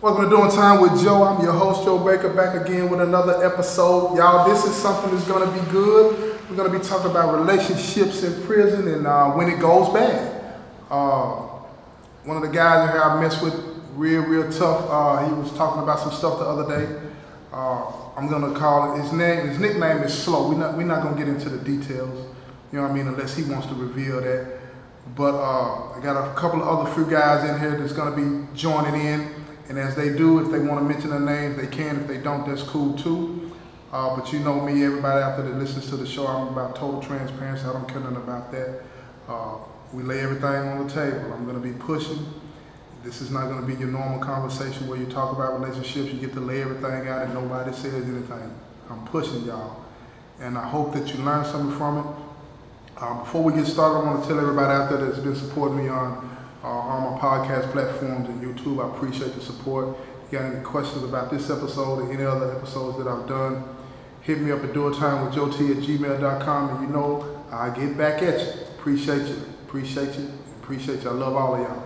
Welcome to Doing Time with Joe. I'm your host, Joe Baker, back again with another episode. Y'all, this is something that's going to be good. We're going to be talking about relationships in prison and when it goes bad. One of the guys in here I messed with real tough. He was talking about some stuff the other day. I'm going to call it, his nickname is Slow. We're not going to get into the details, you know what I mean, unless he wants to reveal that. But I got a couple of other few guys in here that's going to be joining in. And as they do, if they want to mention their names, they can. If they don't, that's cool too. But you know me, everybody out there that listens to the show, I'm about total transparency. I don't care nothing about that. We lay everything on the table. I'm going to be pushing. This is not going to be your normal conversation where you talk about relationships. You get to lay everything out and nobody says anything. I'm pushing y'all. And I hope that you learn something from it. Before we get started, I want to tell everybody out there that's been supporting me on my podcast platforms and YouTube. I appreciate the support. If you got any questions about this episode or any other episodes that I've done, hit me up at doingtimewithjoet@gmail.com, and you know I get back at you. Appreciate you. I love all of y'all.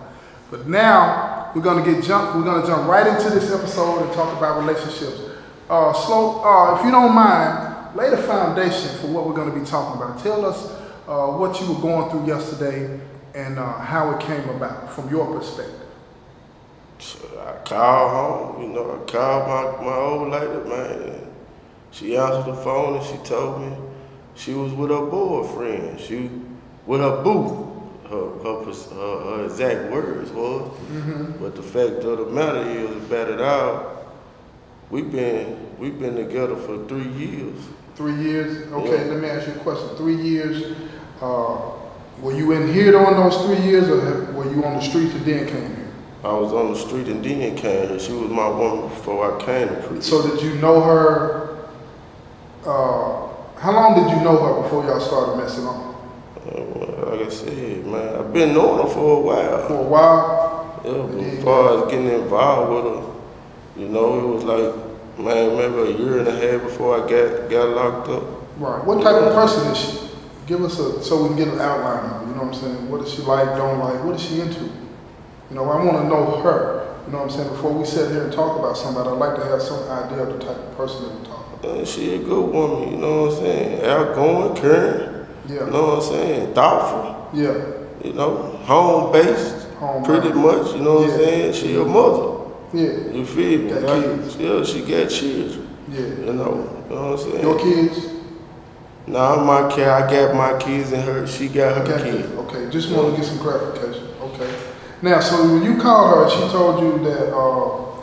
But now we're gonna jump right into this episode and talk about relationships. If you don't mind, lay the foundation for what we're gonna be talking about. Tell us what you were going through yesterday and how it came about from your perspective. I called home, I called my old lady, man. She answered the phone and she told me she was with her boyfriend. She with her boo. Her exact words was. But the fact of the matter is, about it all, we've been together for 3 years. 3 years? Okay, yeah. Let me ask you a question. 3 years. Were you in here during those 3 years, or were you on the streets and then came here? I was on the street and then came here. She was my woman before I came to prison. So did you know her, how long did you know her before y'all started messing on? Like I said, man, I've been knowing her for a while. For a while? Yeah, but as far as getting involved with her, it was like, man, maybe a year and a half before I got locked up. Right. What type of person is she? Give us so we can get an outline of her, you know what I'm saying? What is she like, don't like, what is she into? I want to know her, you know what I'm saying? Before we sit here and talk about somebody, I'd like to have some idea of the type of person that we're talking about. She a good woman, you know what I'm saying? Outgoing, caring, yeah. You know what I'm saying? Thoughtful. Yeah. Home-based, pretty much, you know what I'm saying? She a mother. Yeah. You feel me? Got kids. Yeah, she got children. Yeah. You know what I'm saying? Your kids? Nah, I got my kids and she got her kids. Okay, just want to get some clarification. Okay. Now, so when you called her, she told you that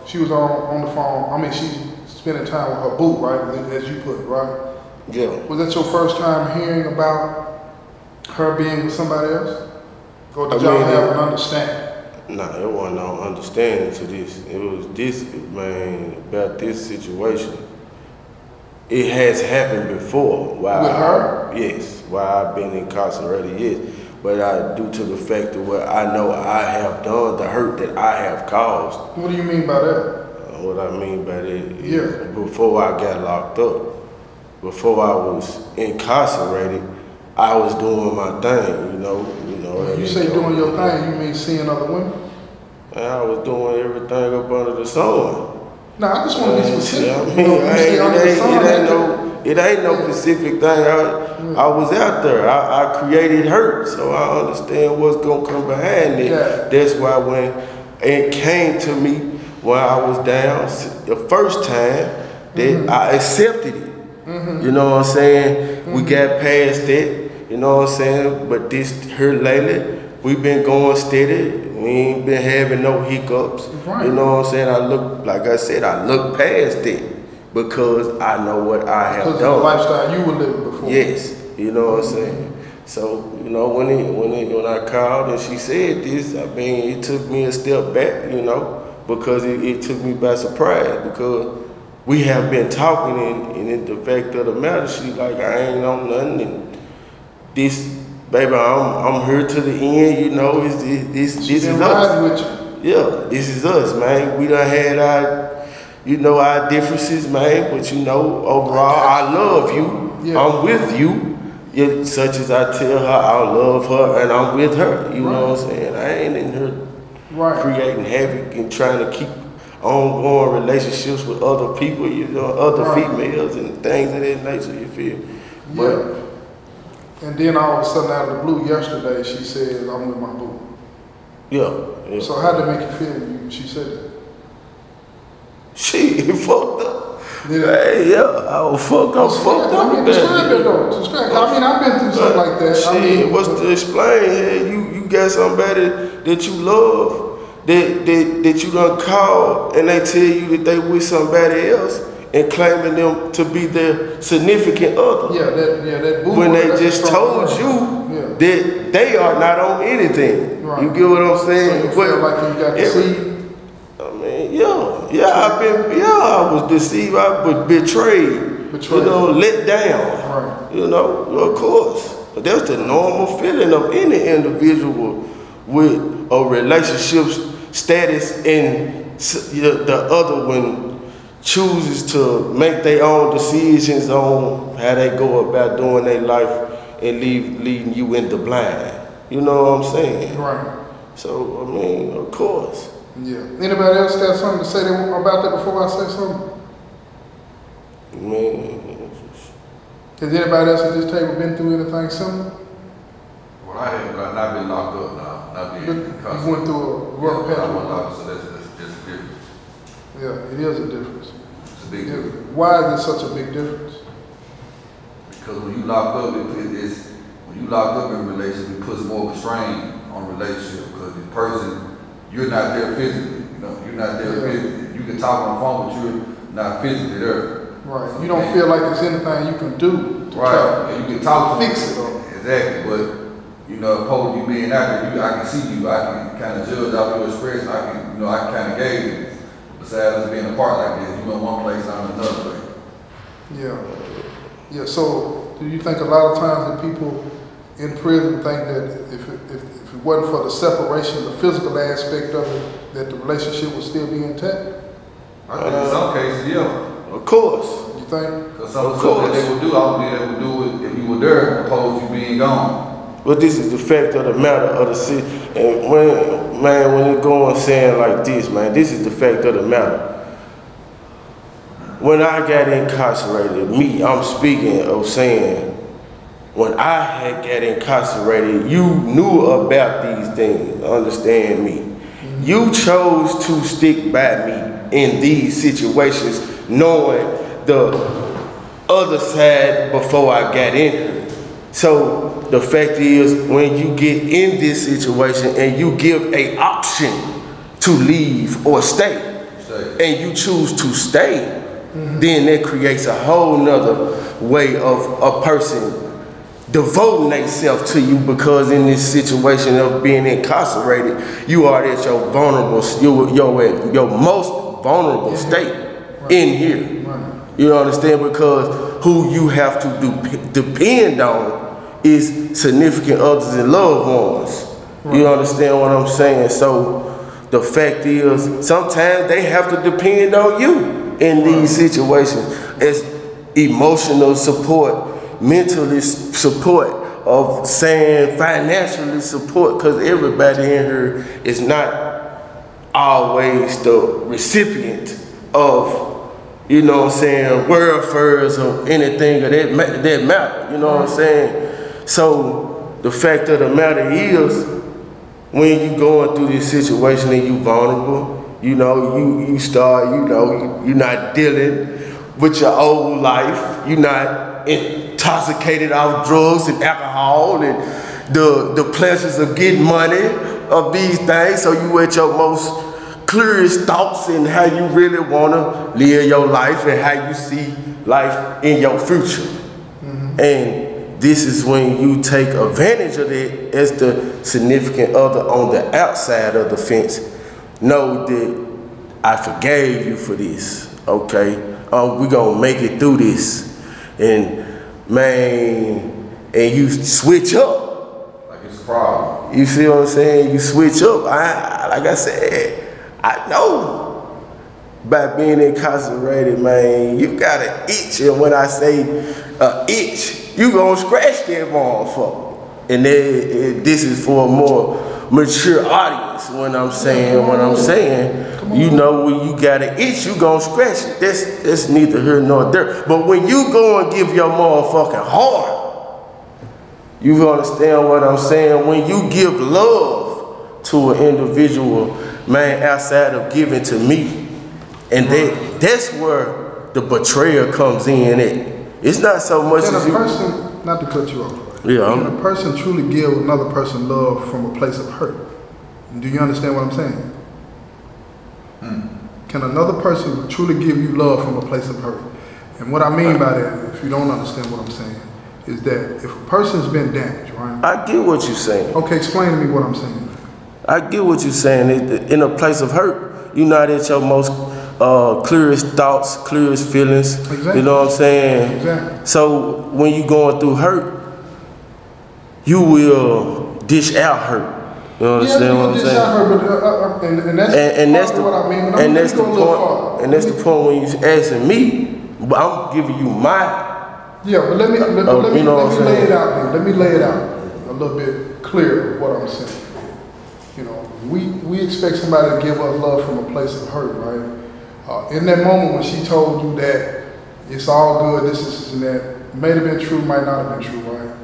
she was on the phone. She's spending time with her boo, right? As you put it, right? Yeah. Was that your first time hearing about her being with somebody else? Or did y'all have an understanding? Nah, it wasn't no understanding to this. It was this, man, about this situation. It has happened before. With her? Yes, while I've been incarcerated, yes. But due to the fact of what I know I have done, the hurt that I have caused. What do you mean by that? What I mean by that is before I got locked up, before I was incarcerated, I was doing my thing, When you say doing your thing, you mean seeing other women? And I was doing everything up under the sun. No, I just want to be specific. It ain't no specific thing. I was out there. I created hurt, so I understand what's gonna come behind it. Yeah. That's why when it came to me when I was down the first time, that I accepted it. You know what I'm saying? We got past that. You know what I'm saying? But here lately, we've been going steady. We ain't been having no hiccups. Right. You know what I'm saying? I look past it because I know what I have done. Because of the lifestyle you were living before. Yes, you know what I'm saying? So, when I called and she said this, it took me a step back, because it took me by surprise, because we have been talking and the fact of the matter, she like, I ain't on nothing, and this, baby, I'm here to the end, this is us. With you. Yeah, this is us, man. We done had our differences, man, but overall, I love you. Yeah. I'm with you. Such as I tell her, I love her and I'm with her. You know what I'm saying? I ain't in here creating havoc and trying to keep ongoing relationships with other people, you know, other females and things of that nature, you feel? Yeah. And then all of a sudden out of the blue yesterday, she said, I'm with my boo. Yeah. So how did it make you feel when she said that? She fucked up. Yeah. Hey, yeah, I was fucked up. I mean, describe it though. I mean, I've been through something like that. Shit, what's to explain? Hey, you got somebody that you love, that you done call, and they tell you that they with somebody else, and claiming them to be their significant other. Yeah, that boo. When they just told you that they are not on anything. Right. You get what I'm saying? So you feel like you got deceived? I mean, I was deceived, I was betrayed. You know, let down. Right. You know, of course. But that's the normal feeling of any individual with a relationship status, and the other one chooses to make their own decisions on how they go about doing their life and leading you in the blind. You know what I'm saying? Right. So, I mean, of course. Yeah. Anybody else got something to say about that before I say something? Man. Has anybody else at this table been through anything similar? Well, I have not been locked up now. Not being incarcerated. You went through a rough patch. I went locked, so that's just a difference. Yeah, it is a difference. It's a big difference. Why is it such a big difference? Because when you locked up, when you locked up in a relationship, it puts more constraint on relationship, because the person, you're not there physically. You know, you're not there physically. You can talk on the phone, but you're not physically there. Right. So you don't feel like there's anything you can do to try and you can talk to fix it. Exactly. But you know, opposed to you being out there, I can see you. I can kind of judge off your expression. I can kind of gauge it. Besides us being apart like this, you in one place, I'm in another place. Yeah. Yeah. So, do you think a lot of times that people in prison think that if it wasn't for the separation, the physical aspect of it, that the relationship would still be intact? I think in some cases, yeah. Of course. You think? Because some of the stuff that they would do, I would be able to do it if you were there, opposed to you being gone. But this is the fact of the matter of the city. And when you're going saying like this, man, this is the fact of the matter. When I got incarcerated, I'm speaking of saying, when I had got incarcerated, you knew about these things, understand me. You chose to stick by me in these situations, knowing the other side before I got in here. So the fact is, when you get in this situation and you give an option to leave or stay, and you choose to stay, then that creates a whole nother way of a person devoting themselves to you, because in this situation of being incarcerated, you are at your vulnerable, your most vulnerable state in here. You understand? Because who you have to depend on is significant others and loved ones. You understand what I'm saying? So the fact is, sometimes they have to depend on you in these situations as emotional support, mentally support, of saying financially support, because everybody in here is not always the recipient of, you know what I'm saying, welfares or anything of that matter, you know what I'm saying? So the fact of the matter is, when you going through this situation and you vulnerable, you know, you start, you know, you're not dealing with your old life, you're not intoxicated off drugs and alcohol and the pleasures of getting money, of these things, so you at your most clearest thoughts and how you really want to live your life and how you see life in your future. And this is when you take advantage of it as the significant other on the outside of the fence. Know that I forgave you for this, okay? We're gonna make it through this. And man, and you switch up. Like it's a problem. You see what I'm saying? You switch up. Like I said, I know by being incarcerated, man, you got an itch. And when I say itch, you gonna scratch that motherfucker. And this is for a more mature audience when I'm saying what I'm saying. You know, when you got an itch, you gonna scratch it. That's neither here nor there. But when you go and give your motherfucking heart, you understand what I'm saying? When you give love to an individual, man, outside of giving to me, and that's where the betrayal comes in. It's not so much as a person, not to cut you off. Yeah. When a person truly give another person love from a place of hurt, do you understand what I'm saying? Can another person truly give you love from a place of hurt? And what I mean by that, if you don't understand what I'm saying, is that if a person's been damaged, right? I get what you're saying. Okay, explain to me what I'm saying. I get what you're saying. In a place of hurt, you're not at your most clearest thoughts, clearest feelings. Exactly. You know what I'm saying? Exactly. So when you're going through hurt, you will dish out hurt. You understand what I'm saying? And that's what I mean. And that's the point. And that's the point when you asking me. But I'm giving you my. Yeah, but let me lay it out there. Let me lay it out a little bit clearer what I'm saying. You know, we expect somebody to give us love from a place of hurt, right? In that moment when she told you that it's all good, this and that, may have been true, might not have been true, right?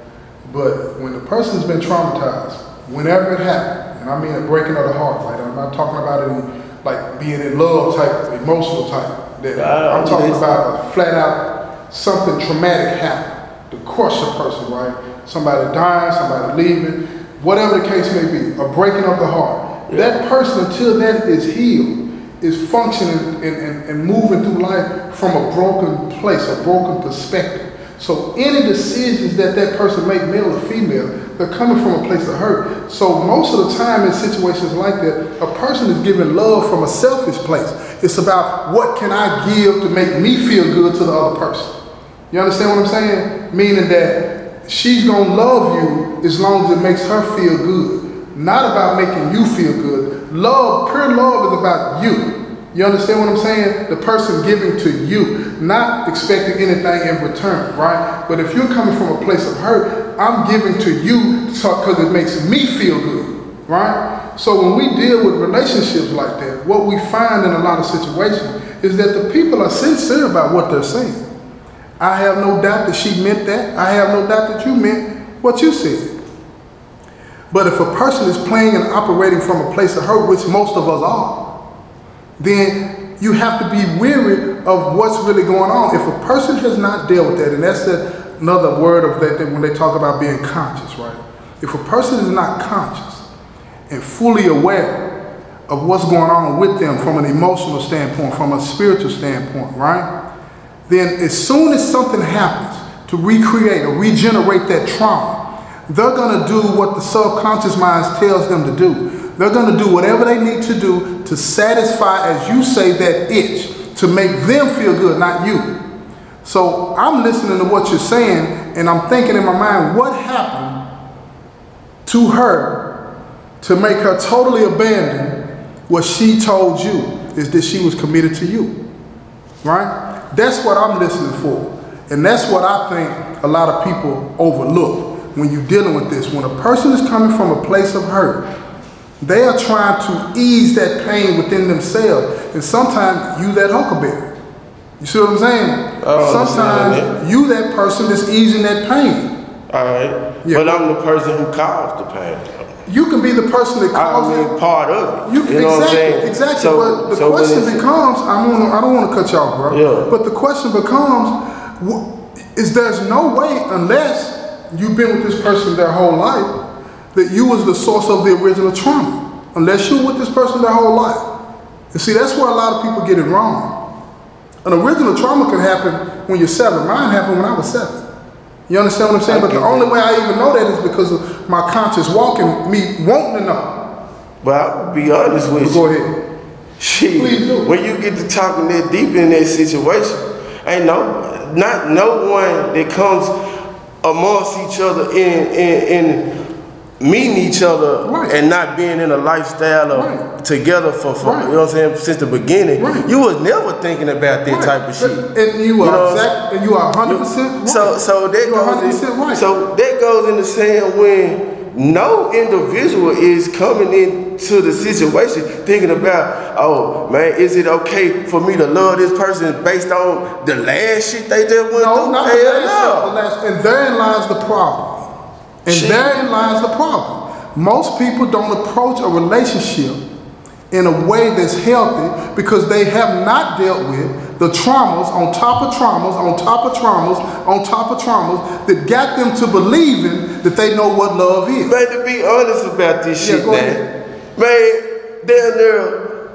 But when the person's been traumatized, whenever it happened, and I mean a breaking of the heart, right? I'm not talking about it like being in love type, emotional type. I'm talking about a flat out something traumatic happened to crush a person, right? Somebody dying, somebody leaving, whatever the case may be, a breaking of the heart. Yeah. That person, until that is healed, is functioning and moving through life from a broken place, a broken perspective. So any decisions that person make, male or female, they're coming from a place of hurt. So most of the time in situations like that, a person is giving love from a selfish place. It's about what can I give to make me feel good to the other person. You understand what I'm saying? Meaning that she's gonna love you as long as it makes her feel good. Not about making you feel good. Love, pure love is about you. You understand what I'm saying? The person giving to you, not expecting anything in return, right? But if you're coming from a place of hurt, I'm giving to you because it makes me feel good, right? So when we deal with relationships like that, what we find in a lot of situations is that the people are sincere about what they're saying. I have no doubt that she meant that. I have no doubt that you meant what you said. But if a person is playing and operating from a place of hurt, which most of us are, then you have to be weary of what's really going on. If a person has not dealt with that, and that's another word of that when they talk about being conscious, right? If a person is not conscious and fully aware of what's going on with them from an emotional standpoint, from a spiritual standpoint, right? Then as soon as something happens to recreate or regenerate that trauma, they're gonna do what the subconscious mind tells them to do. They're gonna do whatever they need to do to satisfy, as you say, that itch, to make them feel good, not you. So I'm listening to what you're saying, and I'm thinking in my mind, what happened to her to make her totally abandon what she told you is that she was committed to you, right? That's what I'm listening for. And that's what I think a lot of people overlook when you're dealing with this. When a person is coming from a place of hurt, they are trying to ease that pain within themselves. And sometimes you that huckleberry. You see what I'm saying? Sometimes you that person that's easing that pain. All right. Yeah. But I'm the person who caused the pain. You can be the person that caused it. Part of it. You know what I'm saying? Exactly. So, but the question becomes, I don't want to cut you off, bro. Yeah. But the question becomes, is there's no way, unless you've been with this person their whole life, that you was the source of the original trauma, unless you were with this person their whole life. And see, that's where a lot of people get it wrong. An original trauma can happen when you're 7. Mine happened when I was 7. You understand what I'm saying? But the only way I even know that is because of my conscious walking, me wanting to know. But I'll be honest with you. Go ahead. Shit, when you get to talking that deep in that situation, ain't not no one that comes amongst each other in meeting each other, right, and not being in a lifestyle of, right, together for right, you know what I'm saying, since the beginning. Right. You was never thinking about that, right, type of shit. And you are and you are 100% right. So that goes 100% right. So that goes into saying when no individual is coming in into the situation thinking about, oh man, is it okay for me to love this person based on the last shit they just went through? Not the last. And therein lies the problem. Therein lies the problem. Most people don't approach a relationship in a way that's healthy because they have not dealt with the traumas on top of traumas on top of traumas on top of traumas that got them to believing that they know what love is. Man, to be honest about this shit, man, there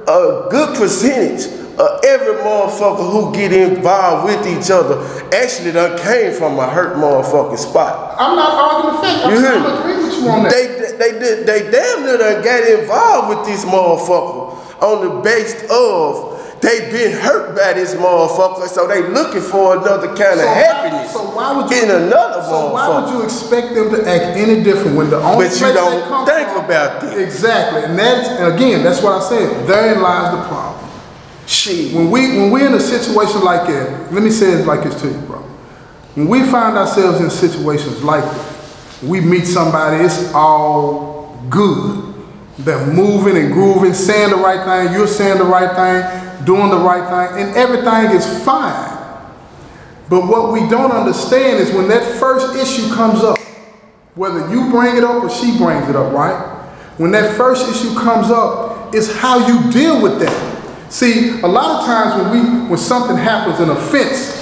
a good percentage of every motherfucker who get involved with each other actually done came from a hurt motherfucking spot. I'm not arguing the fact. I'm agreeing with you on that. They damn near done got involved with this motherfucker on the base of they been hurt by this motherfucker, so they looking for another kind of happiness in another motherfucker. So why would you expect them to act any different when the only place you don't they come think from, about this. Exactly, and again, that's what I said. Therein lies the problem. Shit. When we're in a situation like that, let me say it like this to you, bro. When we find ourselves in situations like that, we meet somebody, it's all good. They're moving and grooving, saying the right thing, you're saying the right thing, doing the right thing, and everything is fine. But what we don't understand is when that first issue comes up, whether you bring it up or she brings it up, right? When that first issue comes up, it's how you deal with that. See, a lot of times when something happens, an offense,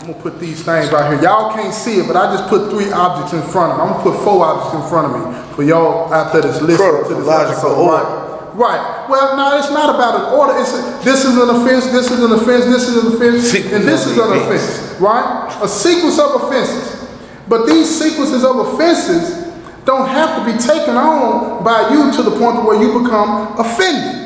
I'm gonna put these things right here. Y'all can't see it, but I just put 3 objects in front of me. I'm gonna put 4 objects in front of me for y'all out there that's listening to this episode. Right. Well, no, it's not about an order. This is an offense, this is an offense, this is an offense, and this is an offense, right? A sequence of offenses. But these sequences of offenses don't have to be taken on by you to the point where you become offended.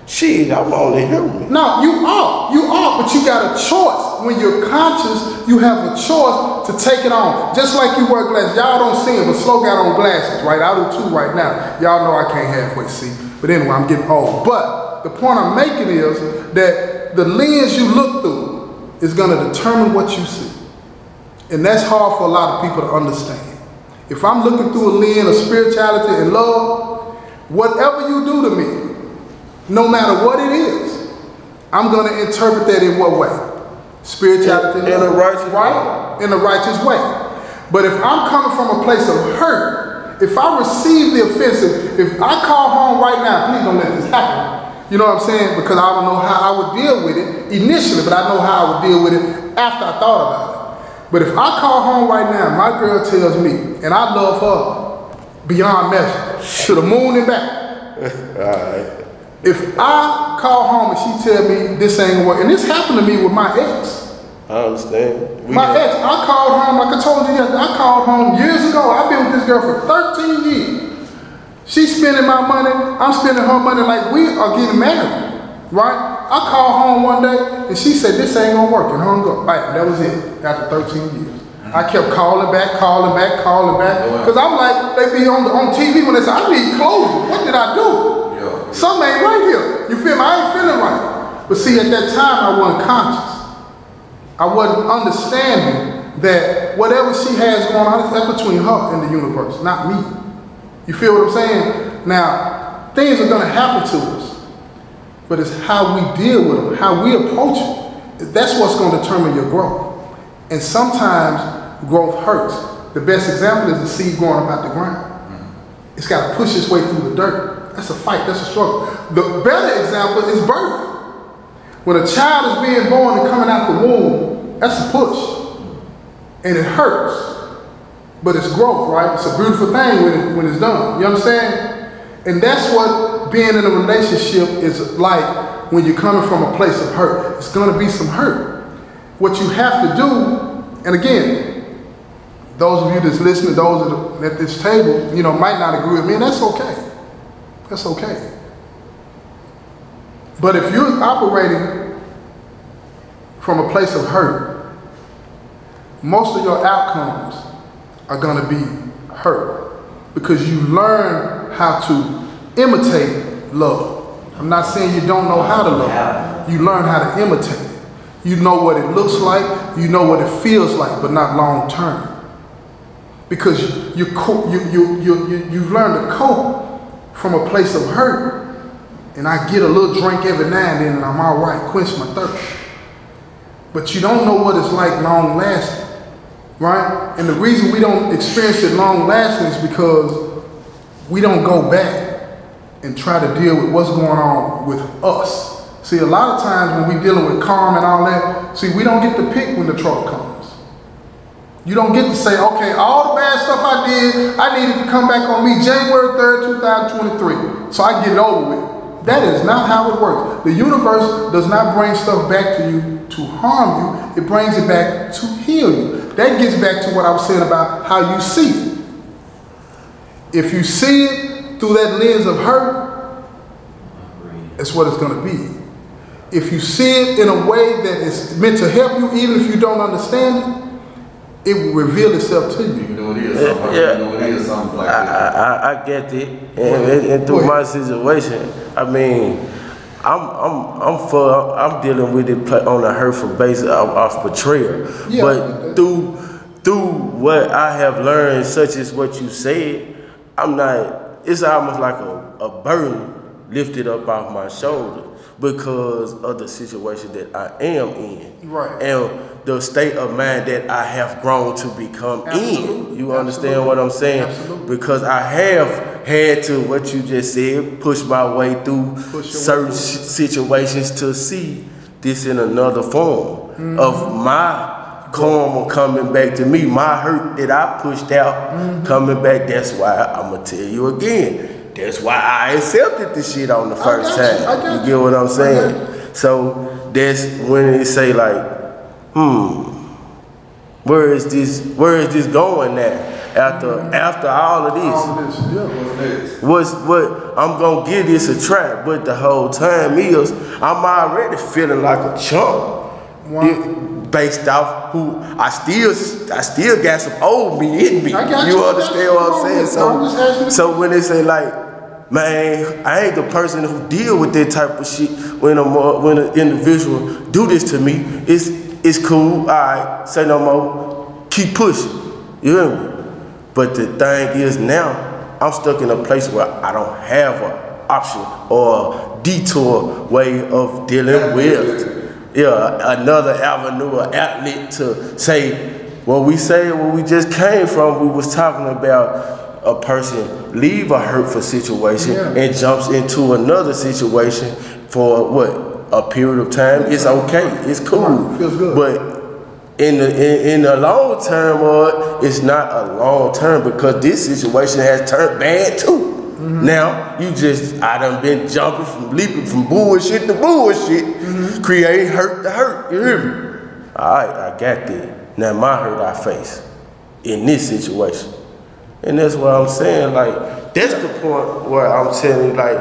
Shit, I'm only human. No, you are, but you got a choice. When you're conscious, you have a choice to take it on. Just like you wear glasses. Y'all don't see it, but Slow got on glasses, right? I do too right now. Y'all know I can't halfway see. But anyway, I'm getting old. But the point I'm making is that the lens you look through is gonna determine what you see. And that's hard for a lot of people to understand. If I'm looking through a lens of spirituality and love, whatever you do to me, no matter what it is, I'm going to interpret that in what way? Spirituality in a righteous way. In a righteous way. But if I'm coming from a place of hurt, if I receive the offensive, if I call home right now, please don't let this happen. You know what I'm saying? Because I don't know how I would deal with it initially, but I know how I would deal with it after I thought about it. But if I call home right now, my girl tells me, and I love her beyond measure, to the moon and back. All right. If I call home and she tell me this ain't working, and this happened to me with my ex. I understand. My ex, I called home, like I told you yesterday, I called home years ago. I've been with this girl for 13 years. She's spending my money, I'm spending her money like we are getting married, right? I called home one day and she said, this ain't gonna work, and hung up. Right, that was it, after 13 years. I kept calling back, because I'm like, they be on TV when they say, I need closure. What did I do? Something ain't right here. You feel me? I ain't feeling right. But see, at that time, I wasn't conscious. I wasn't understanding that whatever she has going on, that's between her and the universe, not me. You feel what I'm saying? Now, things are going to happen to us, but it's how we deal with them, how we approach it. That's what's going to determine your growth. And sometimes growth hurts. The best example is the seed growing up out the ground. It's got to push its way through the dirt. That's a fight, that's a struggle. The better example is birth. When a child is being born and coming out the womb, that's a push. And it hurts. But it's growth, right? It's a beautiful thing when it's done. You understand? And that's what being in a relationship is like when you're coming from a place of hurt. It's gonna be some hurt. What you have to do, and again, those of you that's listening, those at this table, you know, might not agree with me, and that's okay. That's okay. But if you're operating from a place of hurt, most of your outcomes are going to be hurt because you learn how to imitate love. I'm not saying you don't know how to love. You learn how to imitate it. You know what it looks like, you know what it feels like, but not long term. Because you've learned to cope from a place of hurt, and I get a little drink every now and then and I'm all right, quench my thirst. But you don't know what it's like long lasting, right? And the reason we don't experience it long lasting is because we don't go back and try to deal with what's going on with us. See, a lot of times when we're dealing with karma and all that, see, we don't get to pick when the trouble comes. You don't get to say, okay, all the bad stuff I did, I needed to come back on me January 3rd, 2023, so I get it over with. That is not how it works. The universe does not bring stuff back to you to harm you. It brings it back to heal you. That gets back to what I was saying about how you see it. If you see it through that lens of hurt, that's what it's going to be. If you see it in a way that is meant to help you, even if you don't understand it, it will reveal itself to you. You know it is something. You know it is something like that. I get it, and through my situation, I mean, I'm dealing with it on a hurtful basis off betrayal. Yeah, but through what I have learned, such as what you said, I'm not. It's almost like a burden lifted up off my shoulder because of the situation that I am in, right? And the state of mind that I have grown to become in. You understand what I'm saying? Absolutely. Because I have had to, what you just said, push my way through certain situations to see this in another form of my karma coming back to me, my hurt that I pushed out coming back. That's why I'm gonna tell you again. That's why I accepted the shit on the first time. You get what I'm saying? So that's when they say like, where is this going now? After all of this, what I'm gonna give this a try, but the whole time is I'm already feeling like a chump. Based off who I still got some old me in me. You understand what I'm saying? So when they say like, man, I ain't the person who deal with that type of shit when an individual do this to me, it's cool, all right, say no more, keep pushing, you hear me? But the thing is now, I'm stuck in a place where I don't have an option or a detour way of dealing with another avenue or outlet to say what we just came from. We was talking about a person leave a hurtful situation and jumps into another situation for what? A period of time. It's okay. It's cool. It feels good. But in the long term, it's not a long term because this situation has turned bad too. Now I done been leaping from bullshit to bullshit, creating hurt to hurt. You hear me? All right, I got that. Now my hurt I face in this situation, and that's what I'm saying. Like that's the point where I'm telling you, like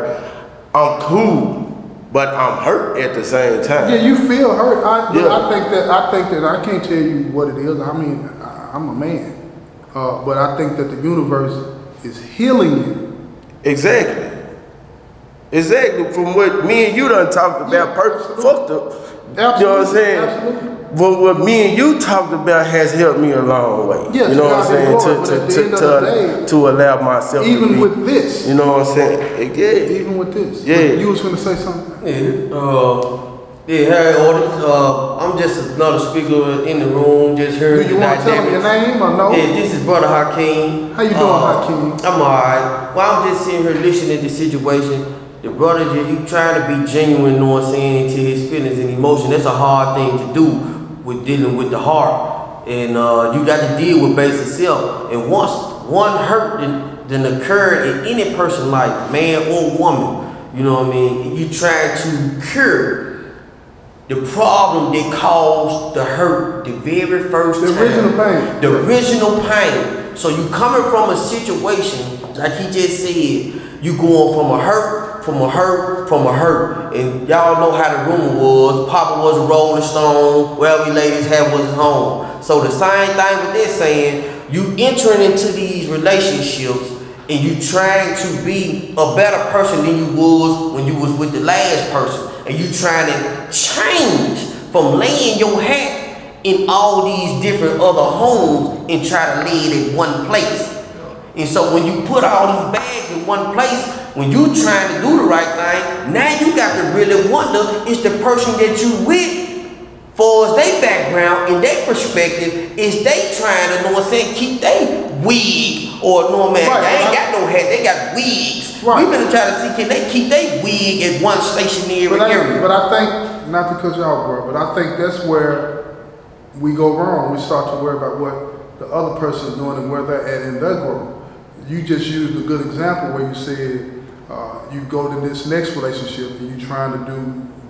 I'm cool, but I'm hurt at the same time. Yeah, you feel hurt. I think that I can't tell you what it is. I mean, I'm a man, but I think that the universe is healing you. Exactly. From what me and you done talked about, fucked up. Absolutely. You know what I'm saying? Absolutely. But what me and you talked about has helped me a long way. Yes, you know what I'm saying? To allow myself even to be, with this. You know what I'm saying? Yeah. Even with this. Yeah. You was gonna say something? Harry Orders. I'm just another speaker in the room, just hearing the dynamics. Do you want to tell me your name or no? Yeah, this is Brother Hakeem. How you doing, Hakeem? I'm alright. Well, I'm just sitting here listening to the situation. The brother, he trying to be genuine, saying into his feelings and emotion. That's a hard thing to do with dealing with the heart. And you got to deal with basic self. And once one hurt then occurred in any person's life, man or woman, you know what I mean, you try to cure the problem that caused the hurt the very first time. The original pain. So you coming from a situation, like he just said, you going from a hurt, and y'all know how the rumor was. Papa was a Rolling Stone, wherever ladies had was his home. So the same thing with this saying, you entering into these relationships and you trying to be a better person than you was when you was with the last person. And you trying to change from laying your hat in all these different other homes and try to lay it in one place. And so when you put all these bags in one place, when you trying to do the right thing, now you got to really wonder, is the person that you with, for as their background and their perspective, is they trying to, know what I'm saying, keep their wig, or no man, they ain't got no hat, they got wigs. We been trying to see, can they keep their wig at one stationary area? But I think, not to cut you off, bro, but I think that's where we go wrong. We start to worry about what the other person is doing and where they're at in their growth. You just used a good example where you said you go to this next relationship and you're trying to do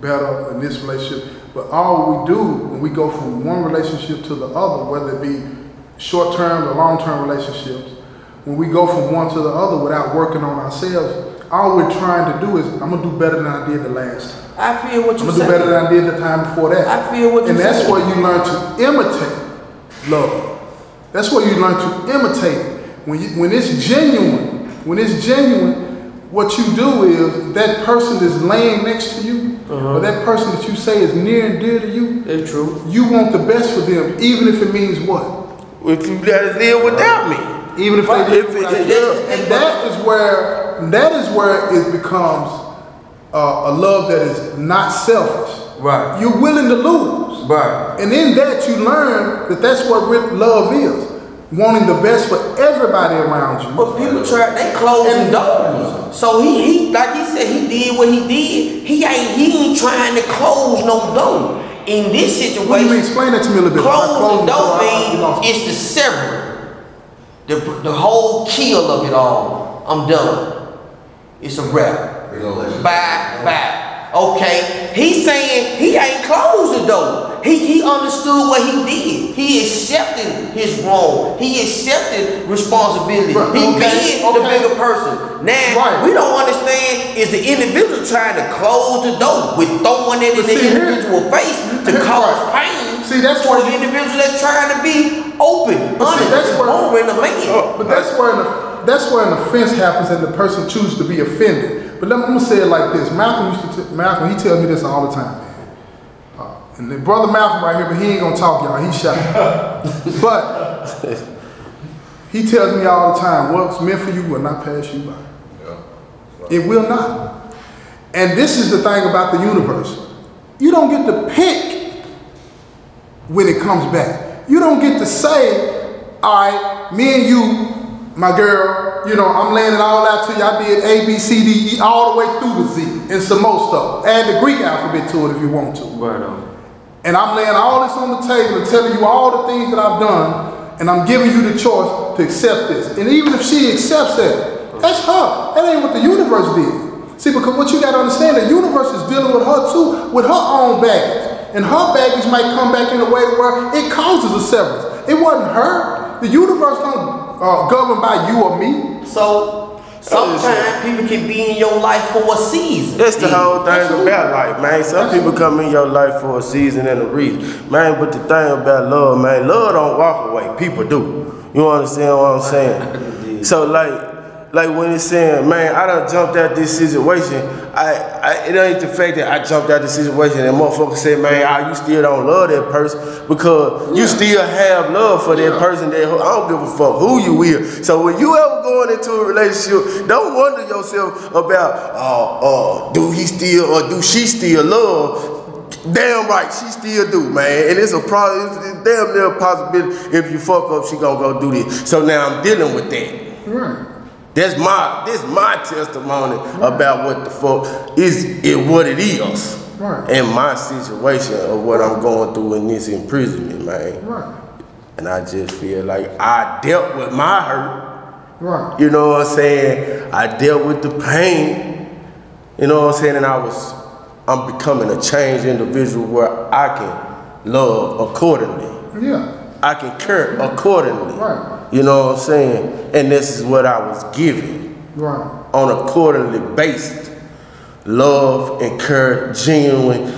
better in this relationship. But all we do when we go from one relationship to the other, whether it be short-term or long-term relationships, when we go from one to the other without working on ourselves, all we're trying to do is, I'm gonna do better than I did the last time. I feel what you're saying. I'm gonna do better than I did the time before that. I feel what you're saying. And that's where you learn to imitate love. That's where you learn to imitate it. When it's genuine, what you do is that person is laying next to you, or that person that you say is near and dear to you. That's true. You want the best for them, even if it means what? If you gotta live without me. Even if they live without you. And that is where it becomes a love that is not selfish. Right. You're willing to lose. Right. And in that you learn that that's what love is. Wanting the best for everybody around you. But people they closing doors. So he like he said, he did what he did. He ain't trying to close no door. In this situation, what do you mean? Explain that to me a little bit. Close the door means it's the sever. The whole kill of it all. I'm done. It's a wrap. Bye. Okay. He's saying he ain't closed the door. He understood what he did. He accepted his wrong. He accepted responsibility. He being the bigger person. Now, we don't understand is the individual trying to close the door with throwing it in the individual's face to cause pain. See, that's where the individual that's trying to be open, honest, honoring the man. But that's where an offense happens and the person chooses to be offended. But I'm gonna say it like this. Malcolm he tells me this all the time. And then brother Malcolm right here, but he ain't gonna talk, y'all. He's shy. But he tells me all the time, what's meant for you will not pass you by. Yeah. It will not. And this is the thing about the universe. You don't get to pick when it comes back. You don't get to say, all right, me and you, my girl, you know, I'm laying it all out to you. I did A, B, C, D, E, all the way through the Z, and some more stuff. Add the Greek alphabet to it if you want to. Right on. And I'm laying all this on the table and telling you all the things that I've done, and I'm giving you the choice to accept this. And even if she accepts that, that's her. That ain't what the universe did. See, because what you got to understand, the universe is dealing with her too, with her own baggage. And her baggage might come back in a way where it causes a severance. It wasn't her. The universe don't govern by you or me. So sometimes people can be in your life for a season. That's the whole thing about life, man. Some people come in your life for a season and a reason. Man, but the thing about love, man, love don't walk away. People do. You understand what I'm saying? So like when it's saying, man, I done jumped out this situation. It ain't the fact that I jumped out this situation and motherfucker said, man, you still don't love that person because you still have love for that person. That I don't give a fuck who you is. So when you ever going into a relationship, don't wonder yourself about, do he still or do she still love? Damn right, she still do, man. And it's a problem. It's damn near a possibility if you fuck up, she gonna go do this. So now I'm dealing with that. Right. This my testimony about what the fuck is what it is. Right. And my situation of what I'm going through in this imprisonment, man. Right. And I just feel like I dealt with my hurt. Right. You know what I'm saying? I dealt with the pain. You know what I'm saying? And I'm becoming a changed individual where I can love accordingly. Yeah. I can care accordingly. Right. You know what I'm saying? And this is what I was given. Right. On accordingly based. Love and care, genuine,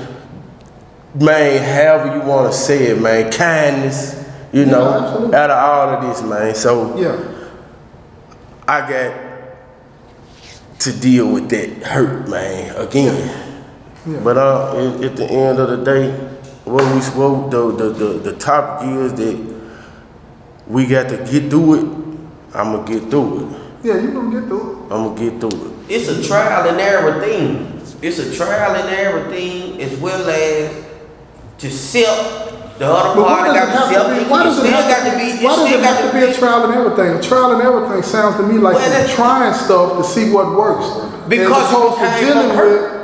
man, however you want to say it, man. Kindness, you know, out of all of this, man. So I got to deal with that hurt, man, again. Yeah. But at the end of the day, the topic is that we got to get through it. I'm going to get through it. Yeah, you're going to get through it. I'm going to get through it. it's a trial and error thing. It's a trial and error thing as well as to accept the other party got to accept. Why does it have to be a trial and error thing? A trial and error thing sounds to me like you're trying stuff to see what works. Because you came from hurt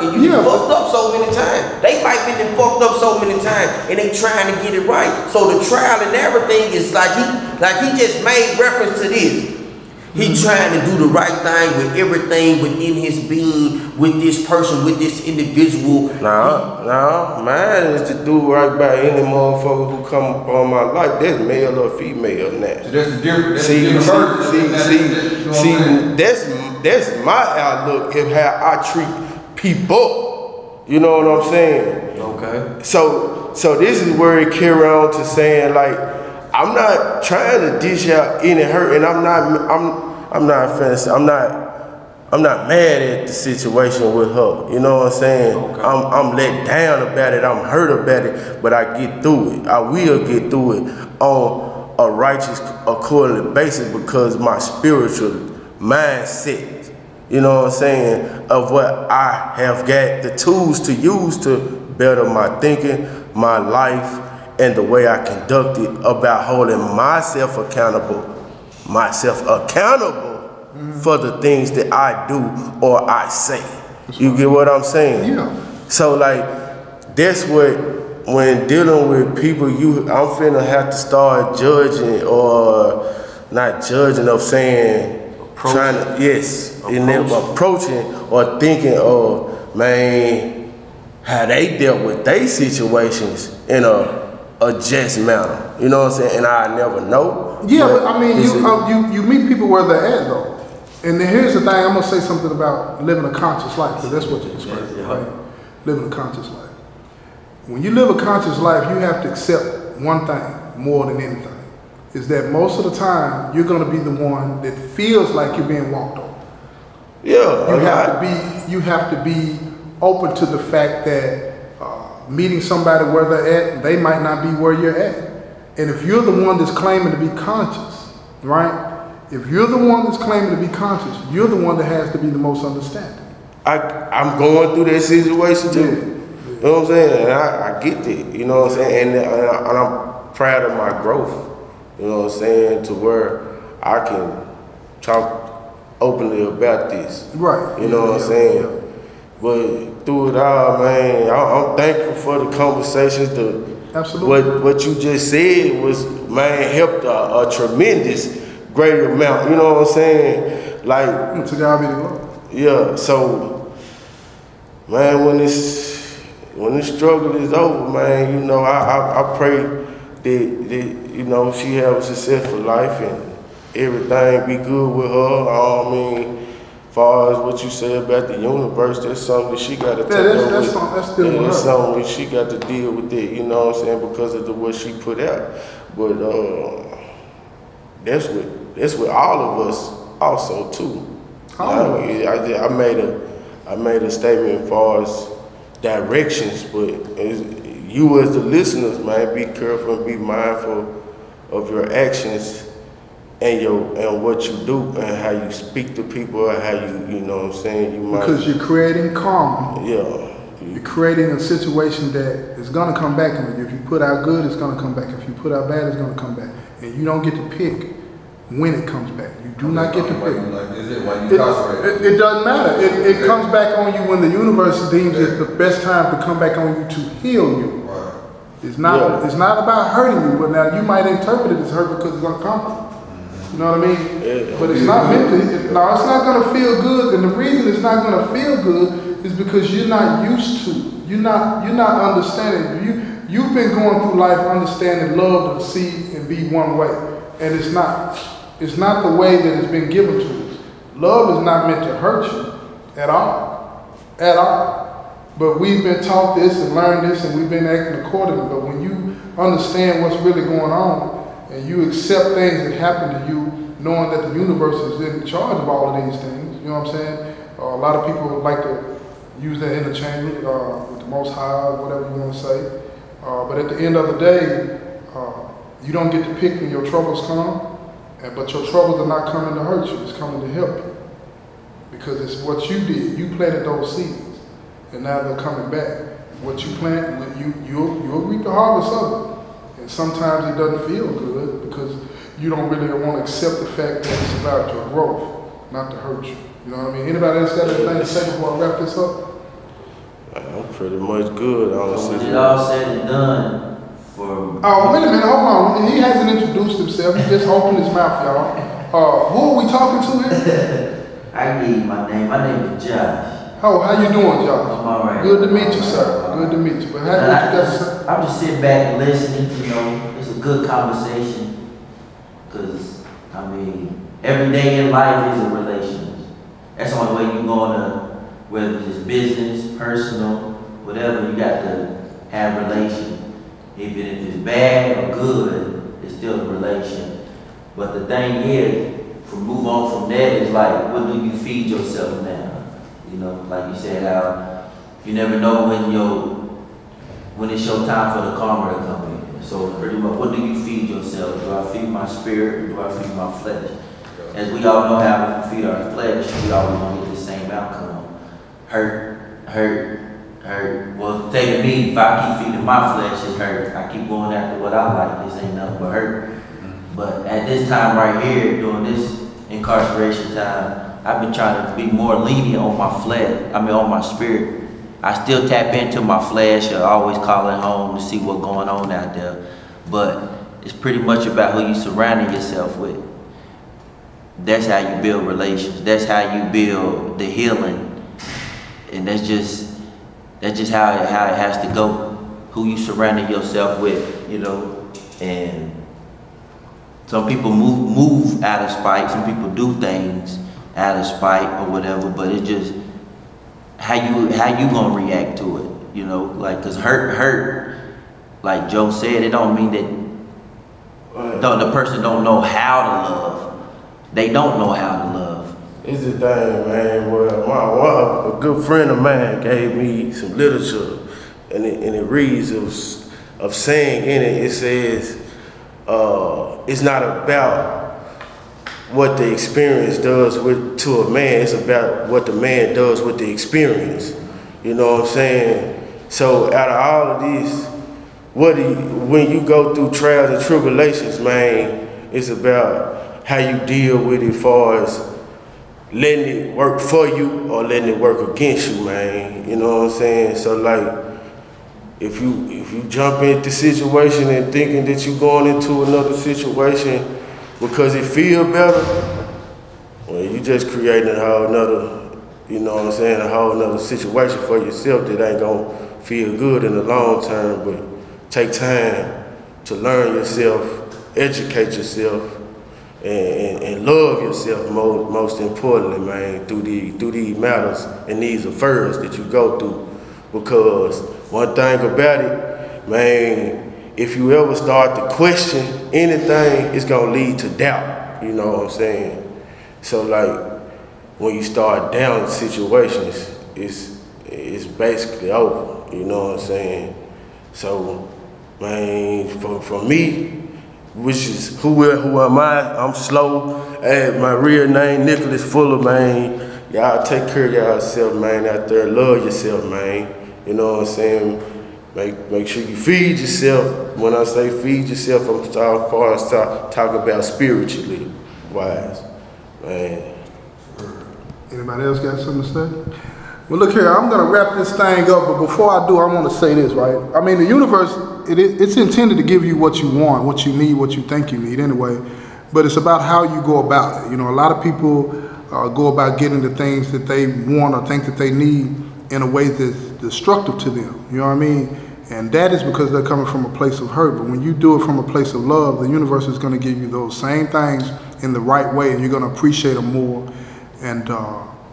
and you fucked up so many times. They might be fucked up so many times and they trying to get it right. So the trial and error thing is like he just made reference to this. He trying to do the right thing with everything within his being, with this person, with this individual. No, mine is to do right by any motherfucker who come on my life. That's male or female now. So that's the difference. That's my outlook of how I treat people. You know what I'm saying? Okay. So this is where it carry on to saying like, I'm not trying to dish out any hurt, and I'm not mad at the situation with her. You know what I'm saying? Okay. I'm let down about it. I'm hurt about it, but I get through it. I will get through it on a righteous, accordingly basis because my spiritual mindset, you know what I'm saying, of what I have got the tools to use to better my thinking, my life, and the way I conduct it about holding myself accountable for the things that I do or I say. You get what I'm saying? Yeah. So like, that's what, when dealing with people, I'm finna have to start judging or not judging of saying, approaching or thinking, oh man, how they dealt with their situations in a just manner, you know what I'm saying? And I never know. Yeah, but I mean, you meet people where they're at though. And then here's the thing, I'm gonna say something about living a conscious life, because that's what you described, right? Living a conscious life. When you live a conscious life, you have to accept one thing more than anything, is that most of the time, you're gonna be the one that feels like you're being walked on. Yeah. You have to be open to the fact that meeting somebody where they're at, they might not be where you're at. And if you're the one that's claiming to be conscious, right? If you're the one that's claiming to be conscious, you're the one that has to be the most understanding. I'm going through that situation too. Yeah. You know what I'm saying? And I get that, you know what I'm saying? And I'm proud of my growth, you know what I'm saying? To where I can talk openly about this. Right. You know what I'm saying? Yeah. But through it all, man, I'm thankful for the conversations. Absolutely. What you just said was, man, helped a tremendous great amount. You know what I'm saying? Like, to God be the glory. Yeah. So, man, when the struggle is over, man, you know, I pray that you know she have a successful life and everything be good with her. I mean, as far as what you said about the universe, that's something that she got to take that's still that's something that she got to deal with it, you know what I'm saying, because of what she put out. But that's with all of us also too. I made a statement as far as directions, but you as the listeners, man, be careful and be mindful of your actions and what you do and how you speak to people and how you know what I'm saying, because you're creating karma. Yeah. You're creating a situation that is gonna come back on you. If you put out good, it's gonna come back. If you put out bad, it's gonna come back. And you don't get to pick when it comes back. You do not get to pick. It doesn't matter. It comes back on you when the universe deems it the best time to come back on you to heal you. Right. It's not about hurting you, but now you might interpret it as hurt because it's uncomfortable. You know what I mean? Yeah. But it's not meant to. It's not going to feel good, and the reason it's not going to feel good is because you're not used to. You're not understanding. You've been going through life understanding love to see and be one way, and it's not. It's not the way that it's been given to us. Love is not meant to hurt you at all, at all. But we've been taught this and learned this, and we've been acting accordingly. But when you understand what's really going on, and you accept things that happen to you, knowing that the universe is in charge of all of these things, you know what I'm saying? A lot of people like to use that interchangeably with the Most High, whatever you want to say. But at the end of the day, you don't get to pick when your troubles come, but your troubles are not coming to hurt you, it's coming to help you. because it's what you did. You planted those seeds, and now they're coming back. What you plant, you'll reap the harvest of it. And sometimes it doesn't feel good because you don't really want to accept the fact that it's about your growth, not to hurt you. You know what I mean? Anybody else got anything to say before I wrap this up? I'm pretty much good, honestly. When it all said and done, Oh, wait a minute, hold on. He hasn't introduced himself. He just opened his mouth, y'all. Who are we talking to here? I give you my name. My name is Josh. Oh, how you doing, Josh? I'm all right. Good to meet you, sir. Good to meet you. But how did you guys say? I'm just sitting back and listening. You know, it's a good conversation. Because, I mean, every day in life is a relationship. That's the only way you're going to, whether it's business, personal, whatever, you got to have relations. Even if it's bad or good, it's still a relation. But the thing is, to move on from that is like, what do you feed yourself now? You know, like you said, how you never know when it's your time for the karma to come in. So pretty much, what do you feed yourself? Do I feed my spirit or do I feed my flesh? As we all know how we feed our flesh, we always want to get the same outcome. Hurt. Well, taking me, if I keep feeding my flesh, it hurts. I keep going after what I like. This ain't nothing but hurt. But at this time right here, during this incarceration time, I've been trying to be more lenient on my flesh. On my spirit. I still tap into my flesh. I always calling home to see what's going on out there. But it's pretty much about who you surrounding yourself with. That's how you build relations. That's how you build the healing. And that's just how it has to go. Who you surrounding yourself with, you know. And some people move out of spite. Some people do things out of spite or whatever. But it's just how you gonna react to it, you know. Like, cause hurt. Like Joe said, it don't mean that the person don't know how to love. They don't know how to love. It's the thing, man. Well, a good friend of mine gave me some literature, and it reads of saying in it. It says, "It's not about what the experience does to a man. It's about what the man does with the experience." You know what I'm saying? So out of all of this, when you go through trials and tribulations, man, it's about how you deal with it, as far as letting it work for you or letting it work against you, man. You know what I'm saying? So like, if you jump into the situation and thinking that you're going into another situation because it feel better, well, you just creating a whole nother, you know what I'm saying, a whole nother situation for yourself that ain't gonna feel good in the long term. But take time to learn yourself, educate yourself, and love yourself most importantly, man, through these matters and these affairs that you go through. Because one thing about it, man, if you ever start to question anything, it's gonna lead to doubt, you know what I'm saying? So like, when you start down situations, it's basically over, you know what I'm saying? So, man, for me, which is who am I? I'm slow. My real name, Nicholas Fuller, man. Y'all take care of yourself, man, out there. Love yourself, man. You know what I'm saying? Make sure you feed yourself. When I say feed yourself, I'm talking about spiritually wise, man. Anybody else got something to say? Well, look here, I'm gonna wrap this thing up, but before I do, I want to say this, right? I mean, the universe, it's intended to give you what you want, what you need, what you think you need anyway, but it's about how you go about it. You know, a lot of people go about getting the things that they want or think that they need in a way that's destructive to them, you know what I mean? And that is because they're coming from a place of hurt. But when you do it from a place of love, the universe is gonna give you those same things in the right way, and you're gonna appreciate them more, and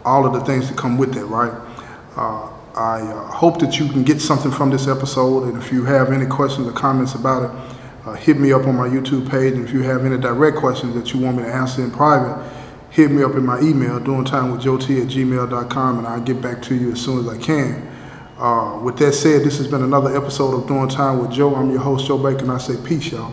all of the things that come with it, right? I hope that you can get something from this episode, and if you have any questions or comments about it, hit me up on my YouTube page, and if you have any direct questions that you want me to answer in private, hit me up in my email, doingtimewithjoet@gmail.com, and I'll get back to you as soon as I can. With that said, this has been another episode of Doing Time with Joe. I'm your host, Joe Baker, and I say peace, y'all.